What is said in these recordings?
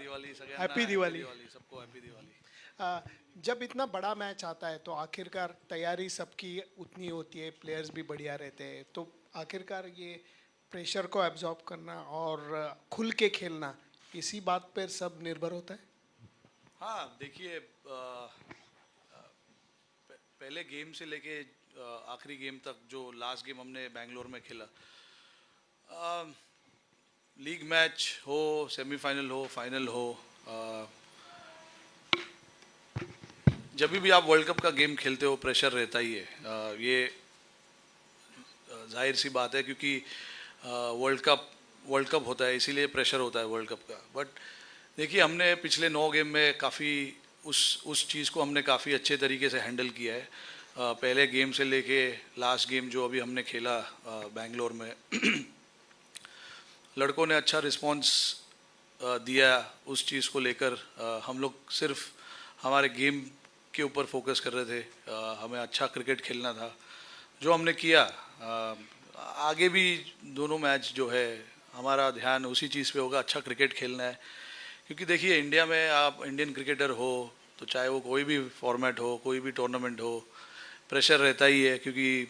दिवाळी सगळ्यांना happy happy Diwali. Diwali सबको happy Diwali. जब इतना बड़ा मैच आता है तो आखिरकार तैयारी सबकी उतनी होती है, प्लेयर्स भी बढ़िया रहते हैं, तो आखिरकार ये प्रेशर को एब्जॉर्ब करना और खुल के खेलना, इसी बात पर सब निर्भर होता है. हाँ देखिए पहले गेम से लेके आखिरी गेम तक जो लास्ट गेम हमने बेंगलोर में खेला, लीग मैच हो, सेमीफाइनल हो, फाइनल हो, जब भी आप वर्ल्ड कप का गेम खेलते हो प्रेशर रहता ही है. ये जाहिर सी बात है क्योंकि वर्ल्ड कप होता है इसीलिए प्रेशर होता है वर्ल्ड कप का. बट देखिए हमने पिछले 9 गेम में काफ़ी उस चीज़ को हमने काफ़ी अच्छे तरीके से हैंडल किया है. पहले गेम से लेके लास्ट गेम जो अभी हमने खेला बेंगलोर में लड़कों ने अच्छा रिस्पांस दिया उस चीज़ को लेकर. हम लोग सिर्फ हमारे गेम के ऊपर फोकस कर रहे थे. हमें अच्छा क्रिकेट खेलना था जो हमने किया. आगे भी दोनों मैच जो है हमारा ध्यान उसी चीज़ पे होगा, अच्छा क्रिकेट खेलना है. क्योंकि देखिए इंडिया में आप इंडियन क्रिकेटर हो तो चाहे वो कोई भी फॉर्मेट हो, कोई भी टूर्नामेंट हो, प्रेशर रहता ही है. क्योंकि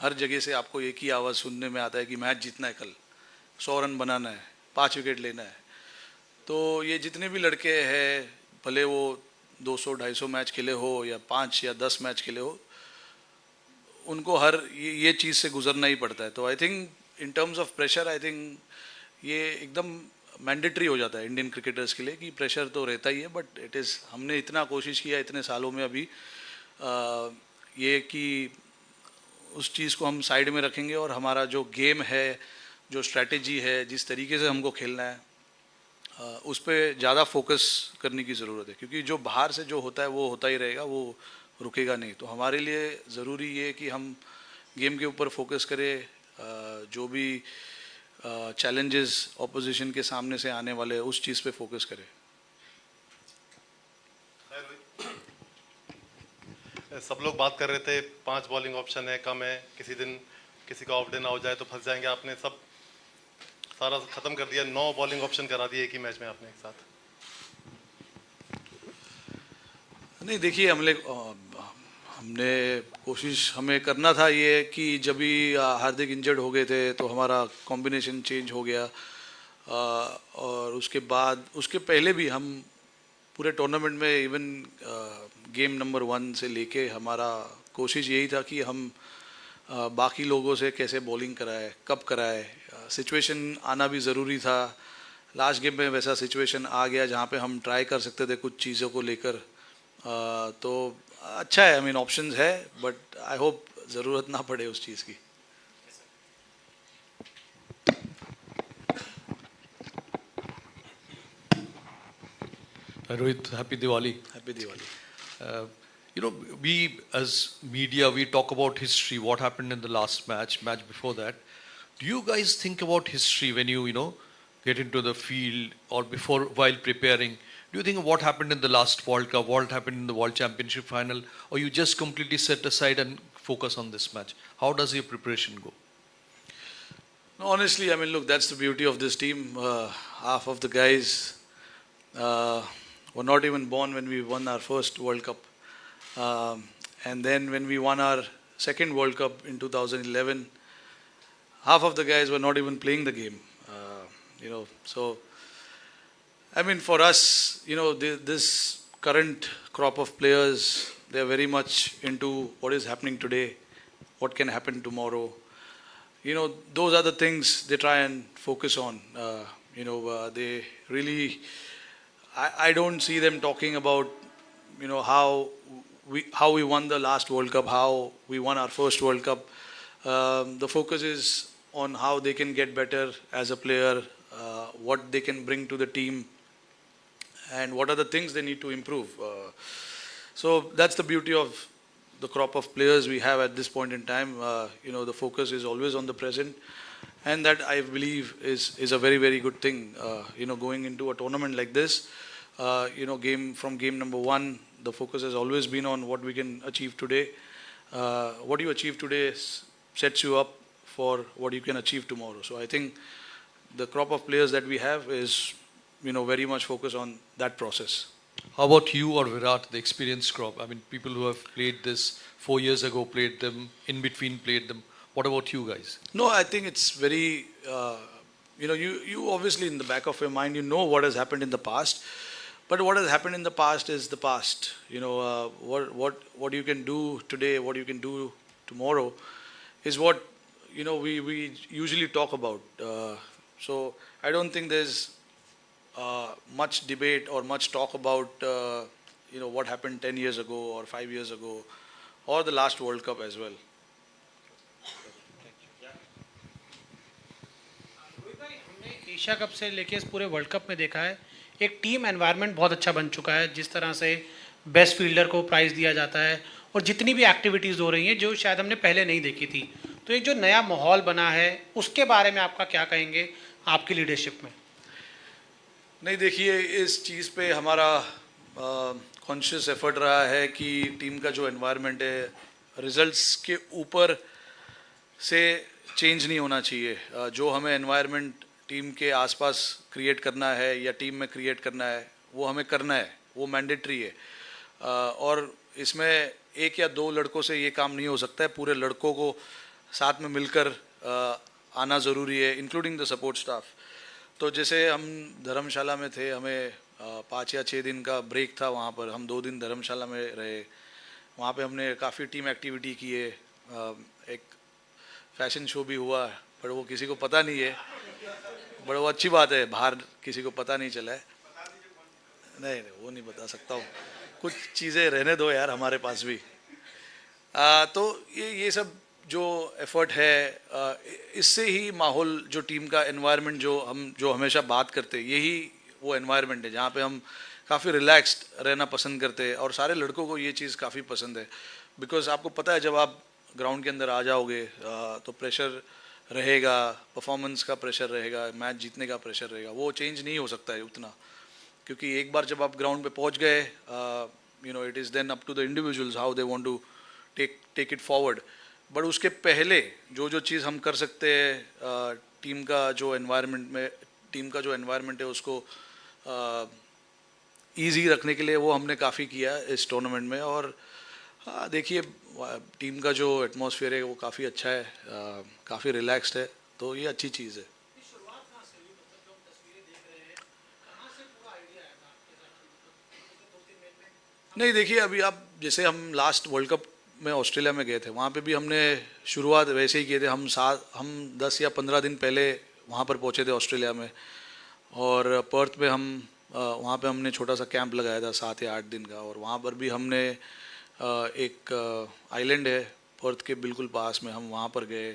हर जगह से आपको एक ही आवाज़ सुनने में आता है कि मैच जीतना है, कल 100 रन बनाना है, 5 विकेट लेना है. तो ये जितने भी लड़के हैं भले वो 200-250 मैच खेले हो या 5 या 10 मैच खेले हो, उनको हर ये चीज़ से गुजरना ही पड़ता है. तो I think in terms of pressure I think ये एकदम मैंडेटरी हो जाता है इंडियन क्रिकेटर्स के लिए कि प्रेशर तो रहता ही है. बट इट इज़ हमने इतना कोशिश किया इतने सालों में अभी ये कि उस चीज़ को हम साइड में रखेंगे और हमारा जो गेम है, जो स्ट्रैटेजी है, जिस तरीके से हमको खेलना है उस पर ज़्यादा फोकस करने की ज़रूरत है. क्योंकि जो बाहर से जो होता है वो होता ही रहेगा, वो रुकेगा नहीं. तो हमारे लिए ज़रूरी ये कि हम गेम के ऊपर फोकस करें. जो भी चैलेंजेस ऑपोजिशन के सामने से आने वाले उस चीज़ पे फोकस करें. सब लोग बात कर रहे थे 5 बॉलिंग ऑप्शन है, कम है, किसी दिन किसी का ऑफ डे ना हो जाए तो फंस जाएंगे. आपने सब सारा खत्म कर दिया, 9 बॉलिंग ऑप्शन करा दिए एक ही मैच में आपने एक साथ. नहीं देखिए हमने कोशिश हमें करना था ये कि जब भी हार्दिक इंजर्ड हो गए थे तो हमारा कॉम्बिनेशन चेंज हो गया. और उसके बाद उसके पहले भी हम पूरे टूर्नामेंट में इवन गेम नंबर 1 से लेके हमारा कोशिश यही था कि हम बाकी लोगों से कैसे बॉलिंग कराए, कब कराए. सिचुएशन आना भी ज़रूरी था. लास्ट गेम में वैसा सिचुएशन आ गया जहाँ पे हम ट्राई कर सकते थे कुछ चीज़ों को लेकर. तो अच्छा है, आई मीन ऑप्शंस है, बट आई होप ज़रूरत ना पड़े उस चीज़ की. Rohit, happy Diwali. Happy Diwali. Uh, we as media, we talk about history, what happened in the last match before that. Do you guys think about history when you get into the field or before, while preparing? Do you think of what happened in the last World Cup, what happened in the World Championship final, or you just completely set aside and focus on this match? How does your preparation go? No, honestly, I mean, look, that's the beauty of this team. Half of the guys were not even born when we won our first World Cup. And then when we won our second World Cup in 2011, half of the guys were not even playing the game. So I mean, for us, this current crop of players, they're very much into what is happening today, what can happen tomorrow. Those are the things they try and focus on. They really, I don't see them talking about, how we won the last World Cup, how we won our first World Cup. The focus is on how they can get better as a player, what they can bring to the team, and what are the things they need to improve. So that's the beauty of the crop of players we have at this point in time. The focus is always on the present, and that I believe is a very, very good thing. Going into a tournament like this, game number 1, the focus has always been on what we can achieve today. What you achieve today sets you up for what you can achieve tomorrow. So I think the crop of players that we have is very much focus on that process. How about you or Virat, the experienced crop? I mean, people who have played this 4 years ago, played them, in between played them. What about you guys? No, I think it's very, you obviously in the back of your mind, you know what has happened in the past, but what has happened in the past is the past. What you can do today, what you can do tomorrow, is what we usually talk about. So I don't think there's much debate or much talk about what happened 10 years ago or 5 years ago or the last World Cup as well. Rohit भाई, हमने Asia cup से लेके इस पूरे world cup में देखा है एक टीम एनवायरनमेंट बहुत अच्छा बन चुका है, जिस तरह से बेस्ट फील्डर को प्राइज़ दिया जाता है और जितनी भी एक्टिविटीज़ हो रही हैं जो शायद हमने पहले नहीं देखी थी, तो एक जो नया माहौल बना है उसके बारे में आपका क्या कहेंगे आपकी लीडरशिप में? नहीं, देखिए, इस चीज़ पे हमारा कॉन्शियस एफर्ट रहा है कि टीम का जो एनवायरनमेंट है रिजल्ट्स के ऊपर से चेंज नहीं होना चाहिए. जो हमें एनवायरनमेंट टीम के आसपास क्रिएट करना है या टीम में क्रिएट करना है वो हमें करना है, वो मैंडेटरी है. और इसमें एक या दो लड़कों से ये काम नहीं हो सकता है, पूरे लड़कों को साथ में मिलकर आना ज़रूरी है, इंक्लूडिंग द सपोर्ट स्टाफ. तो जैसे हम धर्मशाला में थे, हमें 5 या 6 दिन का ब्रेक था, वहाँ पर हम 2 दिन धर्मशाला में रहे. वहाँ पे हमने काफ़ी टीम एक्टिविटी की है. एक फैशन शो भी हुआ, पर वो किसी को पता नहीं है, बट वो अच्छी बात है, बाहर किसी को पता नहीं चला है. नहीं, वो नहीं बता सकता हूँ, कुछ चीज़ें रहने दो यार हमारे पास भी. तो ये सब जो एफर्ट है, इससे ही माहौल, जो टीम का एनवायरनमेंट जो हमेशा बात करते, यही वो एनवायरनमेंट है जहाँ पे हम काफ़ी रिलैक्स्ड रहना पसंद करते हैं. और सारे लड़कों को ये चीज़ काफ़ी पसंद है, बिकॉज आपको पता है जब आप ग्राउंड के अंदर आ जाओगे तो प्रेशर रहेगा, परफॉर्मेंस का प्रेशर रहेगा, मैच जीतने का प्रेशर रहेगा. वो चेंज नहीं हो सकता है उतना, क्योंकि एक बार जब आप ग्राउंड पे पहुंच गए, it is then up to the individuals how they want to take it forward. But उसके पहले जो चीज़ हम कर सकते हैं टीम का जो एनवायरनमेंट है उसको ईजी रखने के लिए, वो हमने काफ़ी किया इस टूर्नामेंट में. और देखिए, टीम का जो एटमॉस्फेयर है वो काफ़ी अच्छा है, काफ़ी रिलैक्स्ड है, तो ये अच्छी चीज़ है. नहीं, देखिए, अभी आप जैसे हम लास्ट वर्ल्ड कप में ऑस्ट्रेलिया में गए थे, वहाँ पे भी हमने शुरुआत वैसे ही किए थे. हम 10 या 15 दिन पहले वहाँ पर पहुँचे थे ऑस्ट्रेलिया में, और पर्थ में वहाँ पे हमने छोटा सा कैंप लगाया था 7 या 8 दिन का. और वहाँ पर भी हमने एक आइलैंड है पर्थ के बिल्कुल पास में, हम वहाँ पर गए,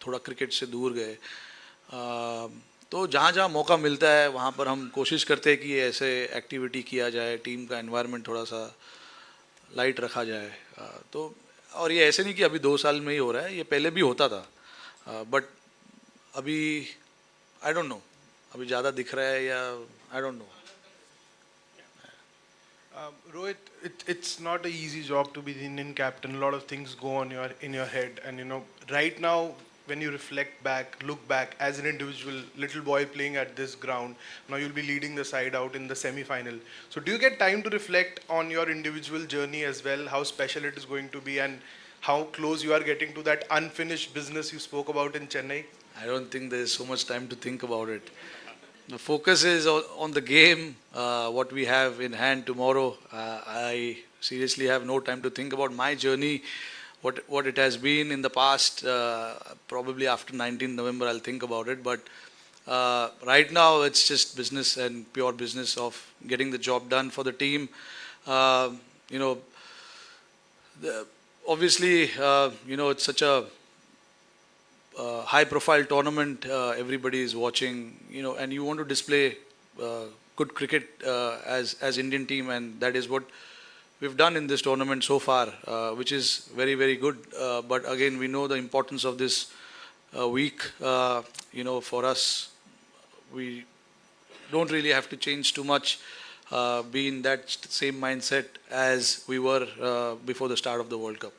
थोड़ा क्रिकेट से दूर गए. तो जहाँ जहाँ मौका मिलता है वहाँ पर हम कोशिश करते हैं कि ऐसे एक्टिविटी किया जाए, टीम का एनवायरनमेंट थोड़ा सा लाइट रखा जाए. तो और ये ऐसे नहीं कि अभी 2 साल में ही हो रहा है, ये पहले भी होता था, बट अभी आई डोंट नो, अभी ज़्यादा दिख रहा है या I don't know. Rohit, it's not an easy job to be the Indian captain. A lot of things go on in your head, and right now, when you reflect back, look back as an individual, little boy playing at this ground, now you'll be leading the side out in the semi-final. So, do you get time to reflect on your individual journey as well? How special it is going to be, and how close you are getting to that unfinished business you spoke about in Chennai? I don't think there is so much time to think about it. The focus is on the game, what we have in hand tomorrow. I seriously have no time to think about my journey, what it has been in the past. Probably after 19th November I'll think about it. But right now it's just business and pure business of getting the job done for the team. Obviously, it's such a high-profile tournament. Everybody is watching, and you want to display good cricket as Indian team, and that is what we've done in this tournament so far, which is very, very good. But again, we know the importance of this week. For us, we don't really have to change too much. Be in that same mindset as we were before the start of the World Cup.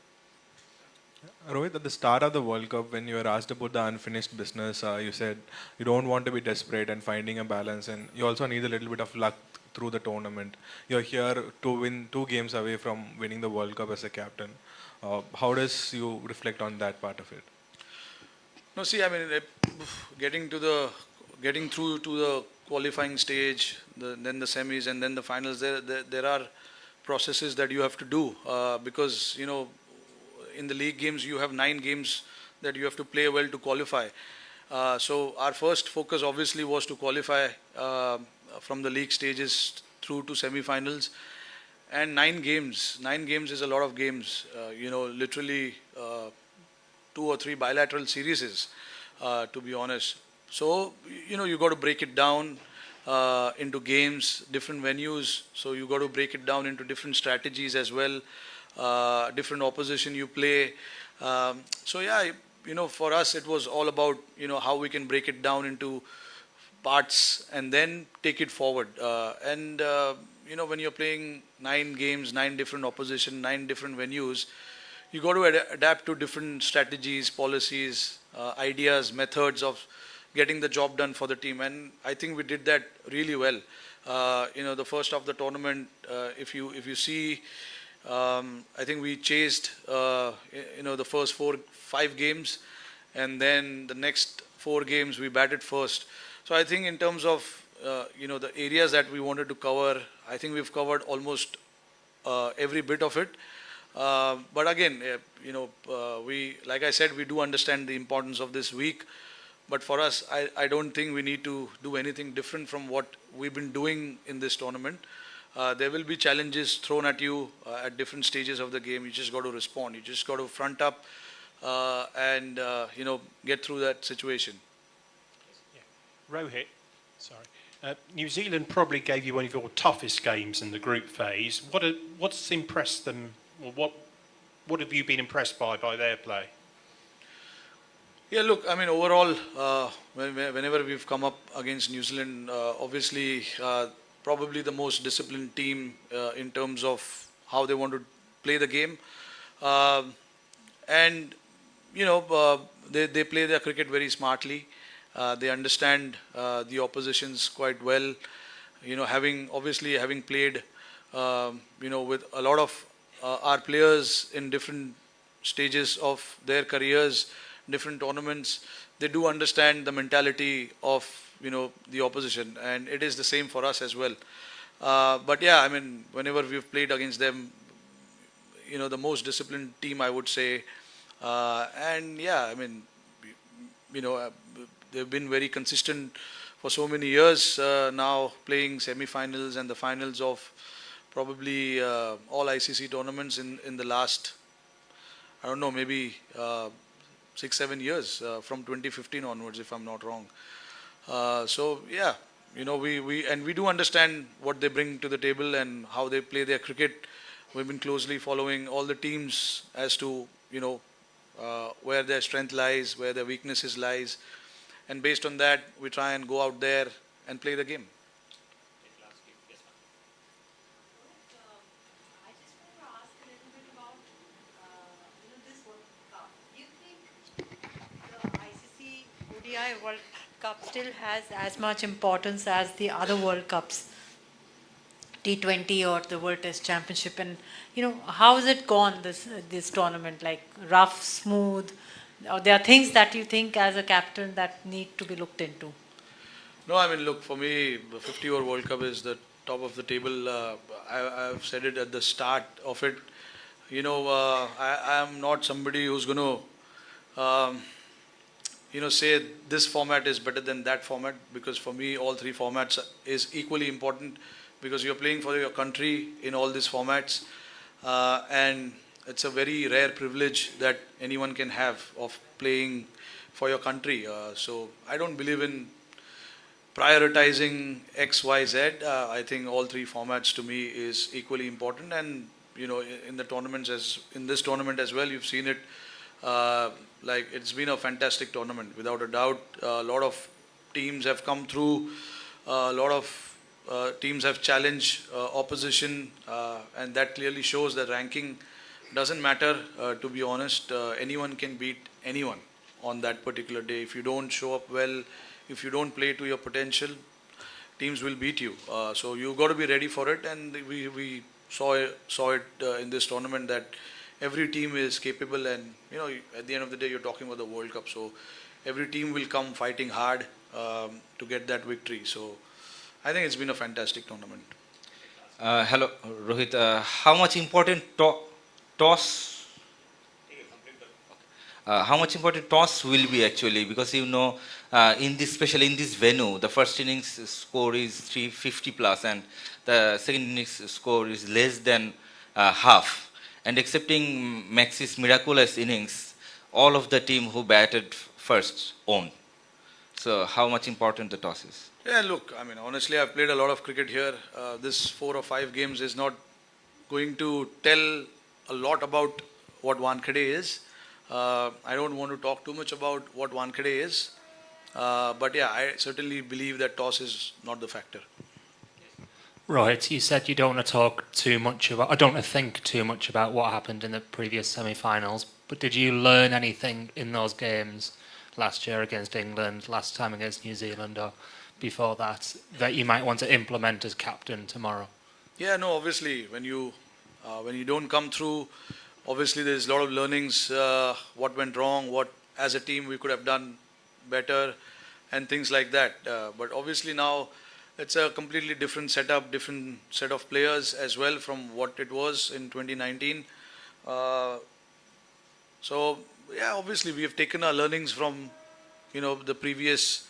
Rohit, at the start of the World Cup, when you were asked about the unfinished business, you said you don't want to be desperate and finding a balance, and you also need a little bit of luck through the tournament. You're here to win 2 games away from winning the World Cup as a captain. How does you reflect on that part of it? No, see, I mean, getting to the getting through to the qualifying stage, then the semis, and then the finals. There are processes that you have to do because in the league games you have 9 games that you have to play well to qualify. So our first focus obviously was to qualify from the league stages through to semi-finals. And 9 games is a lot of games. Literally 2 or 3 bilateral series, to be honest. So you got to break it down into games, different venues. So you got to break it down into different strategies as well, different opposition you play. So yeah, for us it was all about how we can break it down into parts and then take it forward. And when you're playing 9 games, 9 different opposition, 9 different venues, you got to adapt to different strategies, policies, ideas, methods of getting the job done for the team. And I think we did that really well. The first of the tournament, if you see, I think we chased the first 5 games, and then the next 4 games we batted first. So I think in terms of the areas that we wanted to cover, I think we've covered almost every bit of it. But again, we, like I said, we do understand the importance of this week. But for us, I don't think we need to do anything different from what we've been doing in this tournament. There will be challenges thrown at you at different stages of the game. You just got to respond. You just got to front up and get through that situation. Rohit, sorry. New Zealand probably gave you one of your toughest games in the group phase. What's impressed them, or what have you been impressed by their play? Yeah, look, I mean, overall, whenever we've come up against New Zealand, obviously, probably the most disciplined team in terms of how they want to play the game. And, they play their cricket very smartly. They understand the oppositions quite well. Having played, with a lot of our players in different stages of their careers, different tournaments, they do understand the mentality of the opposition, and it is the same for us as well. But yeah, I mean, whenever we've played against them, the most disciplined team, I would say. And yeah, I mean, they've been very consistent for so many years now, playing semi-finals and the finals of probably all ICC tournaments in the last, I don't know, maybe 6-7 years, from 2015 onwards, if I'm not wrong. So yeah, we do understand what they bring to the table and how they play their cricket. We've been closely following all the teams as to where their strength lies, where their weaknesses lies, and based on that, we try and go out there and play the game. I just want to ask a little bit about this World Cup. Do you think the ICC ODI World Cup still has as much importance as the other World Cups, T20 or the World Test Championship? And how has it gone this tournament? Like rough, smooth? Or there are things that you think as a captain that need to be looked into? No, I mean, look, for me, the 50-over World Cup is the top of the table. I've said it at the start of it. I am not somebody who's going to, say this format is better than that format, because for me, all 3 formats is equally important, because you're playing for your country in all these formats. And it's a very rare privilege that anyone can have of playing for your country. So I don't believe in prioritizing X, Y, Z. I think all 3 formats to me is equally important. And in the tournaments, as in this tournament as well, you've seen it. Like, it's been a fantastic tournament without a doubt. A lot of teams have come through. A lot of teams have challenged opposition, and that clearly shows that ranking doesn't matter, to be honest. Anyone can beat anyone on that particular day. If you don't show up well, if you don't play to your potential, teams will beat you. So you got to be ready for it, and we saw it in this tournament that every team is capable, and at the end of the day, you're talking about the World Cup. So every team will come fighting hard to get that victory. So I think it's been a fantastic tournament. Hello, Rohit. How much important toss? How much important toss will be actually, because in this, especially in this venue, the first innings score is 350 plus, and the second innings score is less than half. And excepting Max's miraculous innings, all of the team who batted first won. So how much important the toss is? Yeah, look, I mean, honestly, I've played a lot of cricket here. This 4 or 5 games is not going to tell a lot about what Wankhede is. I don't want to talk too much about what Wankhede is. But yeah, I certainly believe that toss is not the factor. Right, you said you don't want to talk too much about, I don't want to think too much about what happened in the previous semi-finals, but did you learn anything in those games last year against England, last time against New Zealand, or before that you might want to implement as captain tomorrow? Yeah, no, obviously, when you don't come through, obviously there's a lot of learnings, what went wrong, what as a team we could have done better, and things like that. But obviously now it's a completely different setup, different set of players as well from what it was in 2019. So yeah, obviously we have taken our learnings from the previous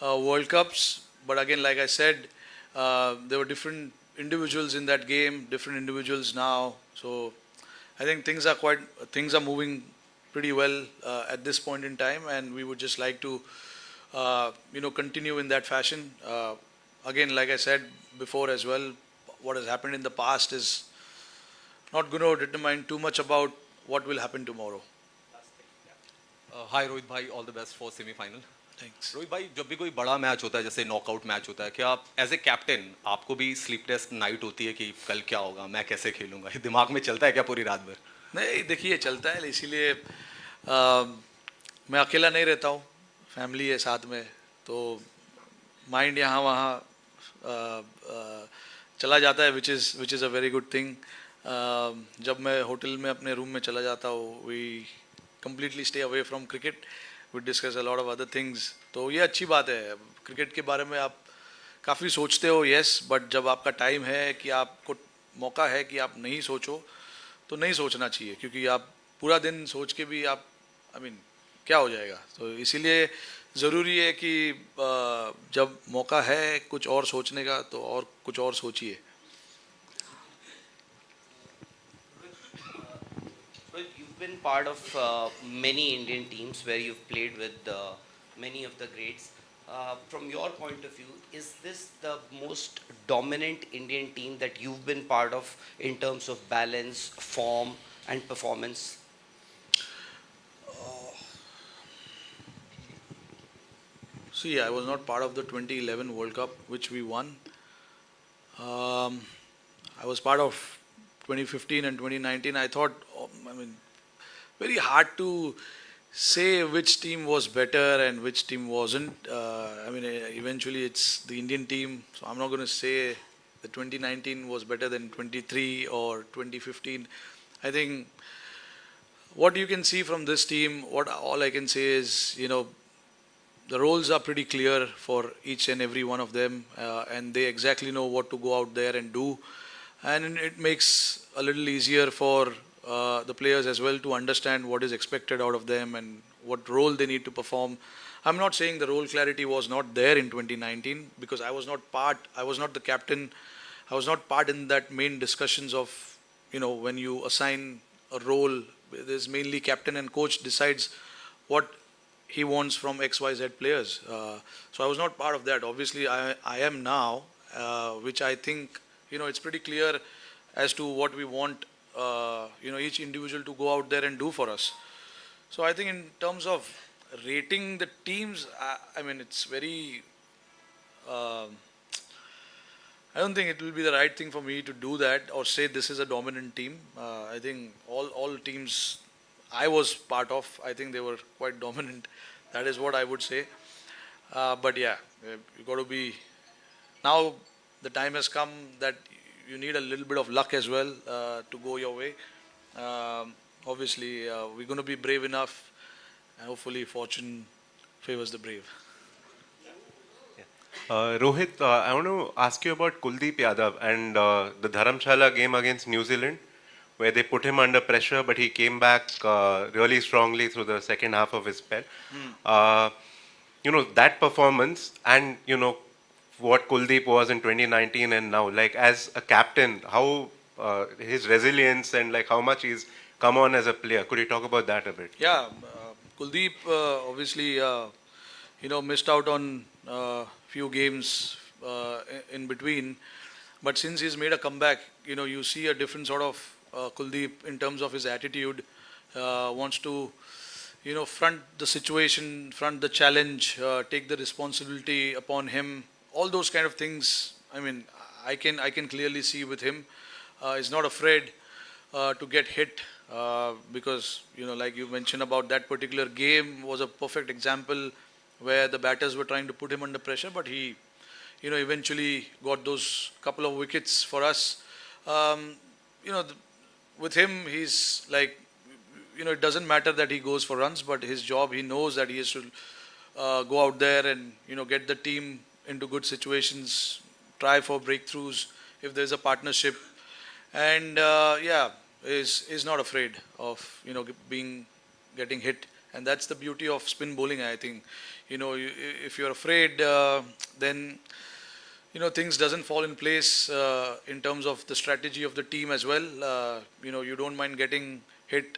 World Cups. But again, like I said, there were different individuals in that game, different individuals now. So I think things are moving pretty well at this point in time, and we would just like to continue in that fashion. Again, like I said before as well, what has happened in the past is not going to determine too much about what will happen tomorrow. हाय रोहित भाई, all the best for semifinal. Thanks. Rohit भाई, जब भी कोई बड़ा match होता है, जैसे knockout match होता है, क्या आप एज ए कैप्टन आपको भी स्लीपलेस नाइट होती है कि कल क्या होगा, मैं कैसे खेलूंगा, ये दिमाग में चलता है क्या पूरी रात भर? नहीं, देखिए चलता है, इसीलिए मैं अकेला नहीं रहता हूँ, फैमिली है साथ में, तो माइंड यहाँ वहाँ चला जाता है, which is a very good thing. जब मैं होटल में अपने रूम में चला जाता हूँ, we completely stay away from cricket. We discuss a lot of other things. तो ये अच्छी बात है. क्रिकेट के बारे में आप काफ़ी सोचते हो, yes, बट जब आपका टाइम है कि आपको मौका है कि आप नहीं सोचो, तो नहीं सोचना चाहिए, क्योंकि आप पूरा दिन सोच के भी आप क्या हो जाएगा. तो इसीलिए ज़रूरी है कि जब मौका है कुछ और सोचने का, तो और कुछ और सोचिए. Been part of many Indian teams where you've played with many of the greats. From your point of view, is this the most dominant Indian team that you've been part of in terms of balance, form and performance? See, I was not part of the 2011 World Cup, which we won. I was part of 2015 and 2019. I thought, very hard to say which team was better and which team wasn't. Eventually it's the Indian team, so I'm not going to say that 2019 was better than 23 or 2015. I think what you can see from this team, all I can say is, the roles are pretty clear for each and every one of them, and they exactly know what to go out there and do, and it makes a little easier for the players as well to understand what is expected out of them and what role they need to perform. I'm not saying the role clarity was not there in 2019, because I was not the captain, I was not part in that main discussions of, when you assign a role, there's mainly captain and coach decides what he wants from XYZ players. So I was not part of that. Obviously I am now, which I think, it's pretty clear as to what we want each individual to go out there and do for us. So I think in terms of rating the teams, it's very I don't think it will be the right thing for me to do that or say this is a dominant team. I think all teams I was part of, I think they were quite dominant. That is what I would say. But yeah, you got to be. Now the time has come that you need a little bit of luck as well to go your way. Obviously, we're going to be brave enough, and hopefully, fortune favors the brave. Rohit, I want to ask you about Kuldeep Yadav and the Dharamshala game against New Zealand, where they put him under pressure, but he came back really strongly through the second half of his spell. That performance and, what Kuldeep was in 2019 and now, like as a captain, how his resilience and like how much he's come on as a player. Could you talk about that a bit? Yeah, Kuldeep obviously, missed out on few games in between, but since he's made a comeback, you see a different sort of Kuldeep in terms of his attitude. Wants to, front the situation, front the challenge, take the responsibility upon him. All those kind of things. I mean, I can clearly see with him. He's not afraid to get hit because like you mentioned about that particular game was a perfect example where the batters were trying to put him under pressure, but he eventually got those couple of wickets for us. With him, he's like, it doesn't matter that he goes for runs, but his job, he knows that he has to go out there and get the team into good situations, try for breakthroughs if there's a partnership, and is not afraid of getting hit, and that's the beauty of spin bowling. I think if you're afraid, then things doesn't fall in place in terms of the strategy of the team as well. You don't mind getting hit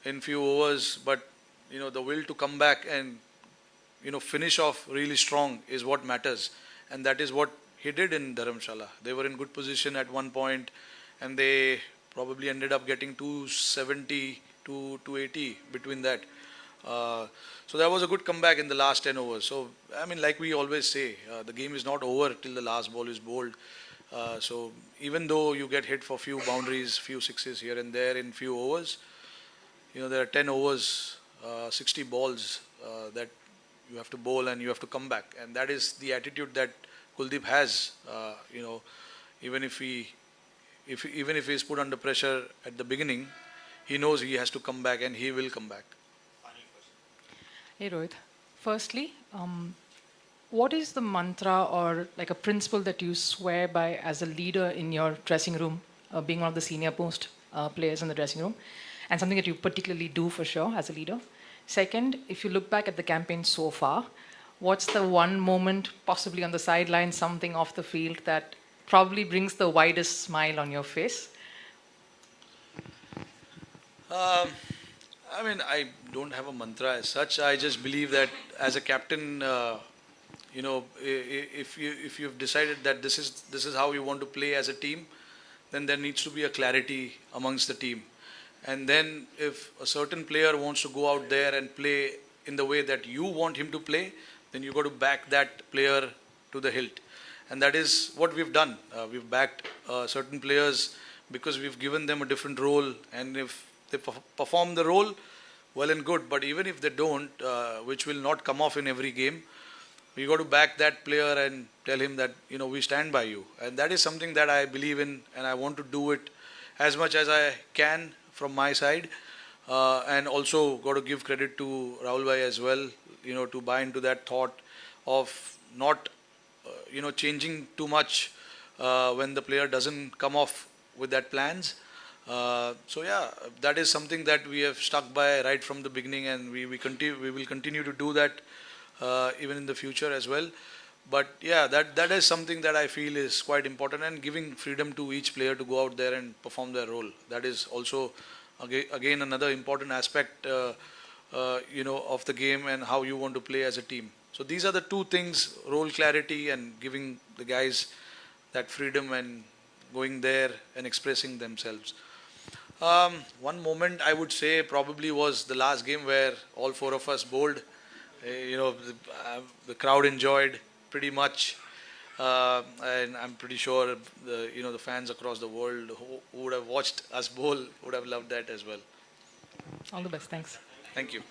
in few overs, but the will to come back and finish off really strong is what matters, and that is what he did in Dharamshala. They were in good position at one point, and they probably ended up getting 270 to 280 between that. So that was a good comeback in the last 10 overs. So, I mean, like we always say, the game is not over till the last ball is bowled. So even though you get hit for few boundaries, few sixes here and there in few overs, there are 10 overs, 60 balls that you have to bowl and you have to come back. And that is the attitude that Kuldeep has. Even if he is put under pressure at the beginning, he knows he has to come back and he will come back. Hey Rohit, firstly, what is the mantra or like a principle that you swear by as a leader in your dressing room, being one of the senior post players in the dressing room, and something that you particularly do for sure as a leader? Second, if you look back at the campaign so far, what's the one moment, possibly on the sideline, something off the field, that probably brings the widest smile on your face? I mean, I don't have a mantra as such. I just believe that as a captain, if you've decided that this is how you want to play as a team, then there needs to be a clarity amongst the team. And then if a certain player wants to go out there and play in the way that you want him to play, then you got to back that player to the hilt. And that is what we've done. We've backed certain players because we've given them a different role, and if they perform the role, well and good. But even if they don't, which will not come off in every game, we got to back that player and tell him that we stand by you. And that is something that I believe in, and I want to do it as much as I can from my side. And also got to give credit to Rahul Bhai as well, to buy into that thought of not changing too much when the player doesn't come off with that plans. So yeah, that is something that we have stuck by right from the beginning, and we will continue to do that even in the future as well. But yeah, that is something that I feel is quite important, and giving freedom to each player to go out there and perform their role. That is also again another important aspect of the game and how you want to play as a team. So these are the two things: role clarity and giving the guys that freedom and going there and expressing themselves. One moment I would say probably was the last game where all four of us bowled. The crowd enjoyed pretty much. and I'm pretty sure the fans across the world who would have watched us bowl would have loved that as well. All the best. Thanks. Thank you.